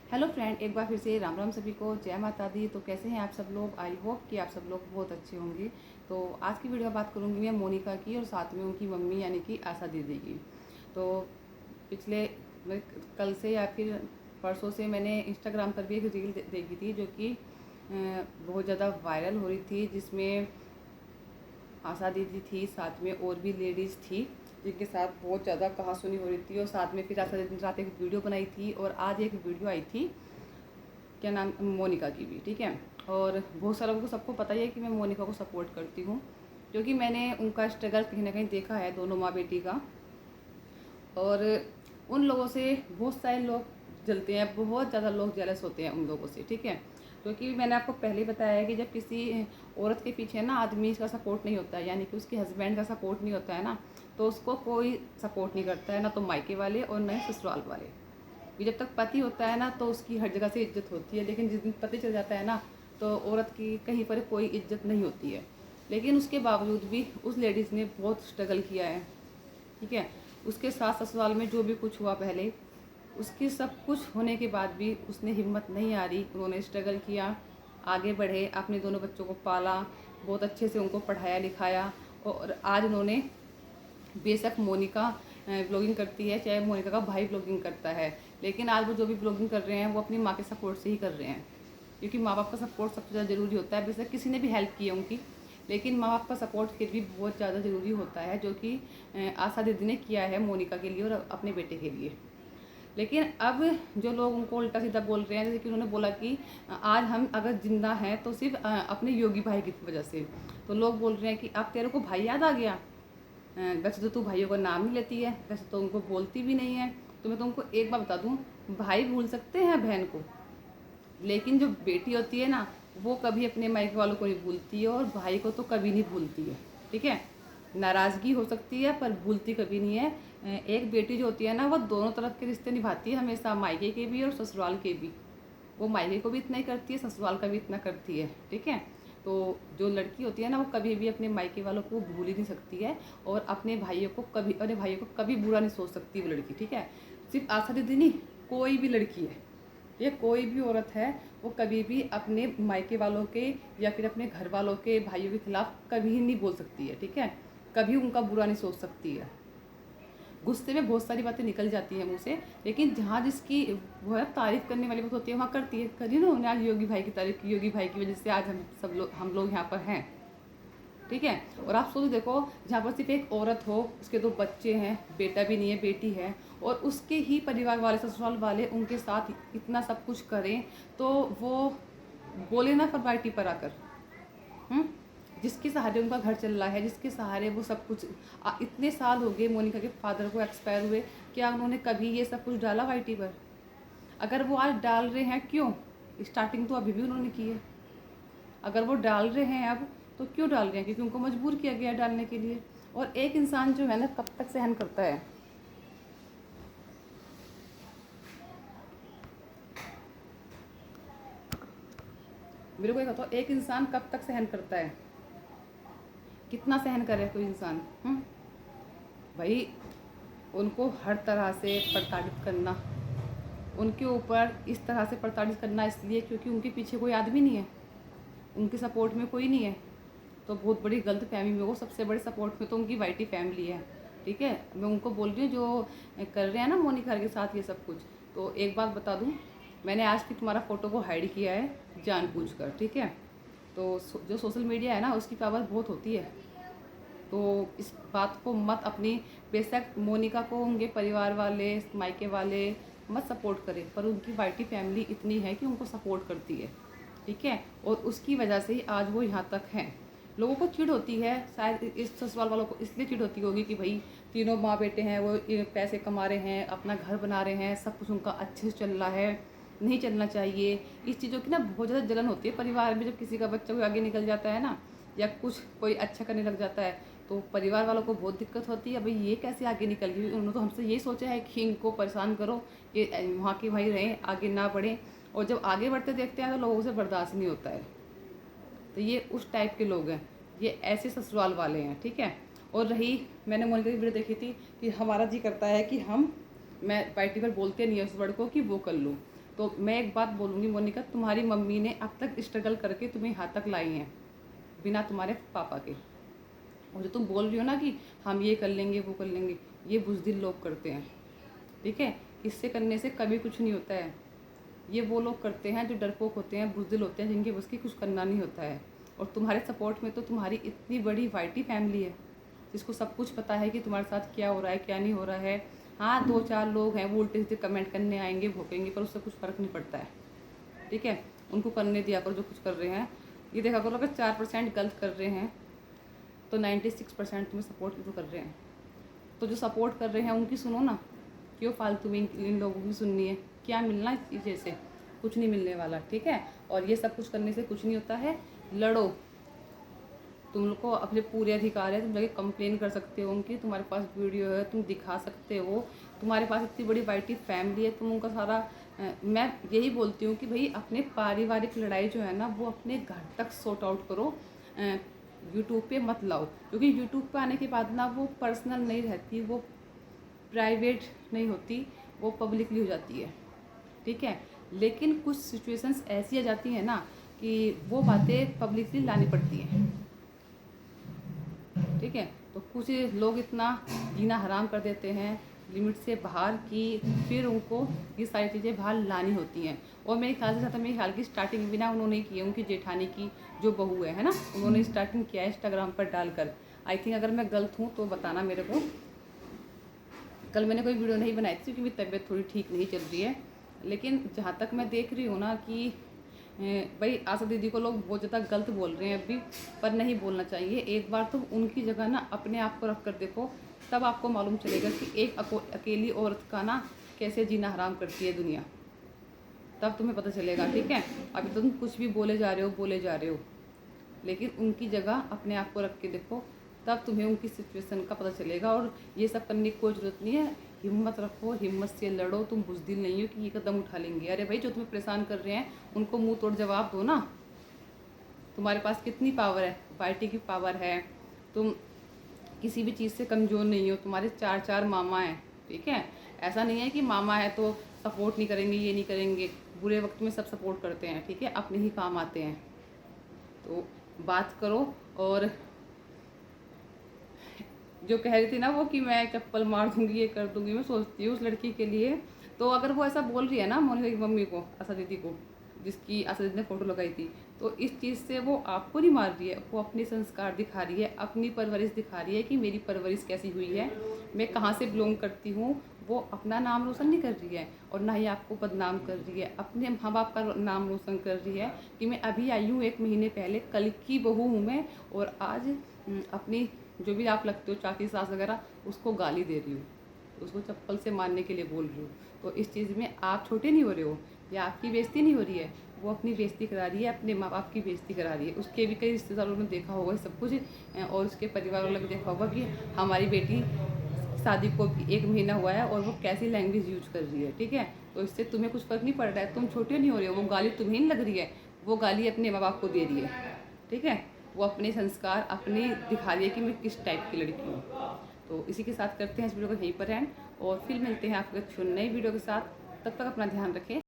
Hello friend, एक बार फिर से राम राम सभी को, जय माता दी। तो कैसे हैं आप सब लोग? आई होप कि आप सब लोग बहुत अच्छे होंगे। तो आज की वीडियो में बात करूंगी मैं मोनिका की और साथ में उनकी मम्मी यानी कि आशा दीदी की। तो पिछले कल से या फिर परसों से मैंने इंस्टाग्राम पर भी एक रील देखी थी जो कि बहुत ज़्यादा वायरल हो रही थी, जिसमें आशा दीदी थी, साथ में और भी लेडीज़ थी जिनके साथ बहुत ज़्यादा कहासुनी हो रही थी। और साथ में फिर आशा दीदी ने रात एक वीडियो बनाई थी और आज एक वीडियो आई थी, क्या नाम, मोनिका की भी, ठीक है। और बहुत सारे लोगों को सबको पता ही है कि मैं मोनिका को सपोर्ट करती हूँ, क्योंकि मैंने उनका स्ट्रगल कहीं ना कहीं देखा है, दोनों माँ बेटी का। और उन लोगों से बहुत सारे लोग जलते हैं, बहुत ज़्यादा लोग जेलस होते हैं उन लोगों से, ठीक है। क्योंकि मैंने आपको पहले ही बताया है कि जब किसी औरत के पीछे ना आदमी का सपोर्ट नहीं होता है, यानी कि उसके हस्बैंड का सपोर्ट नहीं होता है ना, तो उसको कोई सपोर्ट नहीं करता है, ना तो मायके वाले और ना ही ससुराल वाले। कि जब तक पति होता है ना तो उसकी हर जगह से इज्जत होती है, लेकिन जिस दिन पति चल जाता है ना तो औरत की कहीं पर कोई इज्जत नहीं होती है। लेकिन उसके बावजूद भी उस लेडीज़ ने बहुत स्ट्रगल किया है, ठीक है। उसके साथ ससुराल में जो भी कुछ हुआ पहले, उसकी सब कुछ होने के बाद भी उसने हिम्मत नहीं हारी, उन्होंने स्ट्रगल किया, आगे बढ़े, अपने दोनों बच्चों को पाला, बहुत अच्छे से उनको पढ़ाया लिखाया। और आज उन्होंने, बेशक मोनिका ब्लॉगिंग करती है, चाहे मोनिका का भाई ब्लॉगिंग करता है, लेकिन आज वो जो भी ब्लॉगिंग कर रहे हैं वो अपनी माँ के सपोर्ट से ही कर रहे हैं, क्योंकि माँ बाप का सपोर्ट सबसे ज़्यादा ज़रूरी होता है। बेशक किसी ने भी हेल्प की है उनकी, लेकिन माँ बाप का सपोर्ट फिर भी बहुत ज़्यादा ज़रूरी होता है, जो कि आशा दीदी ने किया है मोनिका के लिए और अपने बेटे के लिए। लेकिन अब जो लोग उनको उल्टा सीधा बोल रहे हैं, जैसे कि उन्होंने बोला कि आज हम अगर जिंदा हैं तो सिर्फ अपने योगी भाई की वजह से। तो लोग बोल रहे हैं कि अब तेरे को भाई याद आ गया। वैसे तो तू भाइयों का नाम नहीं लेती है, वैसे तो उनको बोलती भी नहीं है। तो मैं तुमको एक बार बता दूं, भाई भूल सकते हैं बहन को, लेकिन जो बेटी होती है ना, वो कभी अपने मायके वालों को नहीं भूलती है, और भाई को तो कभी नहीं भूलती है, ठीक है। नाराज़गी हो सकती है पर भूलती कभी नहीं है। एक बेटी जो होती है ना, वो दोनों तरफ के रिश्ते निभाती है हमेशा, मायके के भी और ससुराल के भी। वो मायके को भी इतना ही करती है, ससुराल का भी इतना करती है, ठीक है। तो जो लड़की होती है ना, वो कभी भी अपने मायके वालों को भूल ही नहीं सकती है, और अपने भाइयों को कभी बुरा नहीं सोच सकती वो लड़की, ठीक है। सिर्फ आशा दीदी नहीं, कोई भी लड़की है या कोई भी औरत है, वो कभी भी अपने मायके वालों के या फिर अपने घर वालों के भाइयों के खिलाफ कभी नहीं बोल सकती है, ठीक है। कभी उनका बुरा नहीं सोच सकती है। गुस्से में बहुत सारी बातें निकल जाती हैं मुँह से, लेकिन जहाँ जिसकी वो है तारीफ़ करने वाली बात होती है वहाँ करती है। करी ना उन्होंने आज योगी भाई की तारीफ़ की, योगी भाई की वजह से आज हम लोग यहाँ पर हैं, ठीक है। और आप सोच देखो, जहाँ पर सिर्फ एक औरत हो, उसके दो बच्चे हैं, बेटा भी नहीं है, बेटी है, और उसके ही परिवार वाले, ससुराल वाले उनके साथ इतना सब कुछ करें, तो वो बोले ना फरमाइटी पर आकर, हम्म, जिसके सहारे उनका घर चल रहा है, जिसके सहारे वो सब कुछ। इतने साल हो गए मोनिका के फादर को एक्सपायर हुए, क्या उन्होंने कभी ये सब कुछ डाला वाईटी पर? अगर वो आज डाल रहे हैं, क्यों? स्टार्टिंग तो अभी भी उन्होंने की है। अगर वो डाल रहे हैं अब, तो क्यों डाल रहे हैं? क्योंकि उनको मजबूर किया गया है डालने के लिए। और एक इंसान जो है ना, कब तक सहन करता है? मेरे को ये बताओ, एक इंसान कब तक सहन करता है? कितना सहन करे कोई इंसान? भाई, उनको हर तरह से प्रताड़ित करना, उनके ऊपर इस तरह से प्रताड़ित करना, इसलिए क्योंकि उनके पीछे कोई आदमी नहीं है, उनके सपोर्ट में कोई नहीं है। तो बहुत बड़ी गलत फहमी में, वो सबसे बड़े सपोर्ट में तो उनकी वाइटी फैमिली है, ठीक है। मैं उनको बोल रही हूँ जो कर रहे हैं ना मोनिका के साथ ये सब कुछ। तो एक बात बता दूँ, मैंने आज भी तुम्हारा फ़ोटो को हाइड किया है जानबूझकर, ठीक है। तो जो सोशल मीडिया है ना, उसकी पावर बहुत होती है, तो इस बात को मत अपनी, बेशक मोनिका को उनके परिवार वाले, मायके वाले मत सपोर्ट करें, पर उनकी वाइटी फैमिली इतनी है कि उनको सपोर्ट करती है, ठीक है। और उसकी वजह से ही आज वो यहाँ तक हैं। लोगों को चिढ़ होती है, शायद इस ससुराल वालों को इसलिए चिढ़ होती होगी कि भाई तीनों माँ बेटे हैं, वो पैसे कमा रहे हैं, अपना घर बना रहे हैं, सब कुछ उनका अच्छे से चल रहा है, नहीं चलना चाहिए। इस चीज़ों की ना बहुत ज़्यादा जलन होती है परिवार में, जब किसी का बच्चा कोई आगे निकल जाता है ना, या कुछ कोई अच्छा करने लग जाता है, तो परिवार वालों को बहुत दिक्कत होती है। भाई ये कैसे आगे निकल गई? उन्होंने तो हमसे यही सोचा है कि इनको परेशान करो, ये वहाँ के वहीं रहें, आगे ना बढ़ें। और जब आगे बढ़ते देखते हैं तो लोगों से बर्दाश्त नहीं होता है। तो ये उस टाइप के लोग हैं, ये ऐसे ससुराल वाले हैं, ठीक है। और रही, मैंने मोनिका की वीडियो देखी थी कि हमारा जी करता है कि मैं पार्टी पर बोलते नहीं है उस वर्ड को कि वो कर लूँ, तो मैं एक बात बोलूँगी मोनिका, तुम्हारी मम्मी ने अब तक स्ट्रगल करके तुम्हें यहाँ तक लाई हैं बिना तुम्हारे पापा के। और जो तुम बोल रही हो ना कि हम ये कर लेंगे वो कर लेंगे, ये बुज़दिल लोग करते हैं, ठीक है। इससे करने से कभी कुछ नहीं होता है। ये वो लोग करते हैं जो डरपोक होते हैं, बुज़दिल होते हैं, जिनके बस की कुछ करना नहीं होता है। और तुम्हारे सपोर्ट में तो तुम्हारी इतनी बड़ी वाइटी फैमिली है जिसको सब कुछ पता है कि तुम्हारे साथ क्या हो रहा है क्या नहीं हो रहा है। हाँ, 2-4 लोग हैं वो उल्टे सीधे कमेंट करने आएंगे, भोंकेंगे, पर उससे कुछ फ़र्क नहीं पड़ता है, ठीक है। उनको करने दिया करो जो कुछ कर रहे हैं। ये देखा करो, अगर 4% गलत कर रहे हैं तो 96% तुम्हें सपोर्ट भी तो कर रहे हैं। तो जो सपोर्ट कर रहे हैं उनकी सुनो ना, क्यों फालतू में इन लोगों की सुननी है। क्या मिलना इस चीज़ से? कुछ नहीं मिलने वाला, ठीक है। और ये सब कुछ करने से कुछ नहीं होता है। लड़ो, तुम लोग को अपने पूरे अधिकार है, तुम जाके कंप्लेन कर सकते हो उनकी, तुम्हारे पास वीडियो है, तुम दिखा सकते हो, तुम्हारे पास इतनी बड़ी वाइटी फैमिली है, तुम उनका सारा मैं यही बोलती हूँ कि भाई अपने पारिवारिक लड़ाई जो है ना वो अपने घर तक सॉर्ट आउट करो, यूट्यूब पे मत लाओ। क्योंकि यूट्यूब पे आने के बाद ना वो पर्सनल नहीं रहती, वो प्राइवेट नहीं होती, वो पब्लिकली हो जाती है, ठीक है। लेकिन कुछ सिचुएशंस ऐसी आ जाती हैं ना कि वो बातें पब्लिकली लानी पड़ती हैं, ठीक है। तो कुछ लोग इतना जीना हराम कर देते हैं लिमिट से बाहर की, फिर उनको ये सारी चीज़ें बाहर लानी होती हैं। और मेरे ख्याल से मेरे ख्याल की स्टार्टिंग भी ना उन्होंने की है, उनकी जेठानी की जो बहू है ना, उन्होंने स्टार्टिंग किया है इंस्टाग्राम पर डालकर। आई थिंक अगर मैं गलत हूँ तो बताना मेरे को। कल मैंने कोई वीडियो नहीं बनाई थी क्योंकि मेरी तबीयत थोड़ी ठीक नहीं चल रही है, लेकिन जहाँ तक मैं देख रही हूँ ना कि भाई आशा दीदी को लोग बहुत ज़्यादा गलत बोल रहे हैं अभी, पर नहीं बोलना चाहिए। एक बार तुम उनकी जगह ना अपने आप को रख कर देखो, तब आपको मालूम चलेगा कि एक अकेली औरत का ना कैसे जीना हराम करती है दुनिया, तब तुम्हें पता चलेगा, ठीक है। अभी तो तुम कुछ भी बोले जा रहे हो, लेकिन उनकी जगह अपने आप को रख के देखो, तब तुम्हें उनकी सिचुएशन का पता चलेगा। और ये सब करने की कोई ज़रूरत नहीं है। हिम्मत रखो, हिम्मत से लड़ो, तुम बुज़दिल नहीं हो कि ये कदम उठा लेंगे। अरे भाई, जो तुम्हें परेशान कर रहे हैं उनको मुंह तोड़ जवाब दो ना। तुम्हारे पास कितनी पावर है, पार्टी की पावर है, तुम किसी भी चीज़ से कमज़ोर नहीं हो। तुम्हारे 4 मामा हैं, ठीक है। ऐसा नहीं है कि मामा है तो सपोर्ट नहीं करेंगे, ये नहीं करेंगे। बुरे वक्त में सब सपोर्ट करते हैं, ठीक है, अपने ही काम आते हैं। तो बात करो। और जो कह रही थी ना वो कि मैं चप्पल मार दूंगी, ये कर दूंगी, मैं सोचती हूँ उस लड़की के लिए। तो अगर वो ऐसा बोल रही है ना मोनिका की मम्मी को, आशा दीदी को, जिसकी आशा दीदी ने फ़ोटो लगाई थी, तो इस चीज़ से वो आपको नहीं मार रही है, वो अपने संस्कार दिखा रही है, अपनी परवरिश दिखा रही है कि मेरी परवरिश कैसी हुई है, मैं कहाँ से बिलोंग करती हूँ। वो अपना नाम रोशन नहीं कर रही है और ना ही आपको बदनाम कर रही है, अपने माँ बाप का नाम रोशन कर रही है कि मैं अभी आई हूँ 1 महीने पहले, कल की बहू हूँ मैं, और आज अपनी जो भी आप लगते हो चाची सास वगैरह, उसको गाली दे रही हूँ, उसको चप्पल से मारने के लिए बोल रही हूँ। तो इस चीज़ में आप छोटे नहीं हो रहे हो, या आपकी बेइज्जती नहीं हो रही है, वो अपनी बेइज्जती करा रही है, अपने माँ बाप की बेइज्जती करा रही है। उसके भी कई रिश्तेदारों ने देखा होगा सब कुछ, और उसके परिवार वालों ने देखा होगा कि हमारी बेटी शादी को भी 1 महीना हुआ है और वो कैसी लैंग्वेज यूज कर रही है, ठीक है। तो इससे तुम्हें कुछ फ़र्क नहीं पड़ रहा है, तुम छोटे नहीं हो रहे हो। वो गाली तुम्हें नहीं लग रही है, वो गाली अपने माँ बाप को दे रही है, ठीक है। वो अपने संस्कार अपने दिखा रही है कि मैं किस टाइप की लड़की हूँ। तो इसी के साथ करते हैं इस वीडियो को यहीं पर एंड, और फिर मिलते हैं आपके नई वीडियो के साथ। तब तक अपना ध्यान रखें।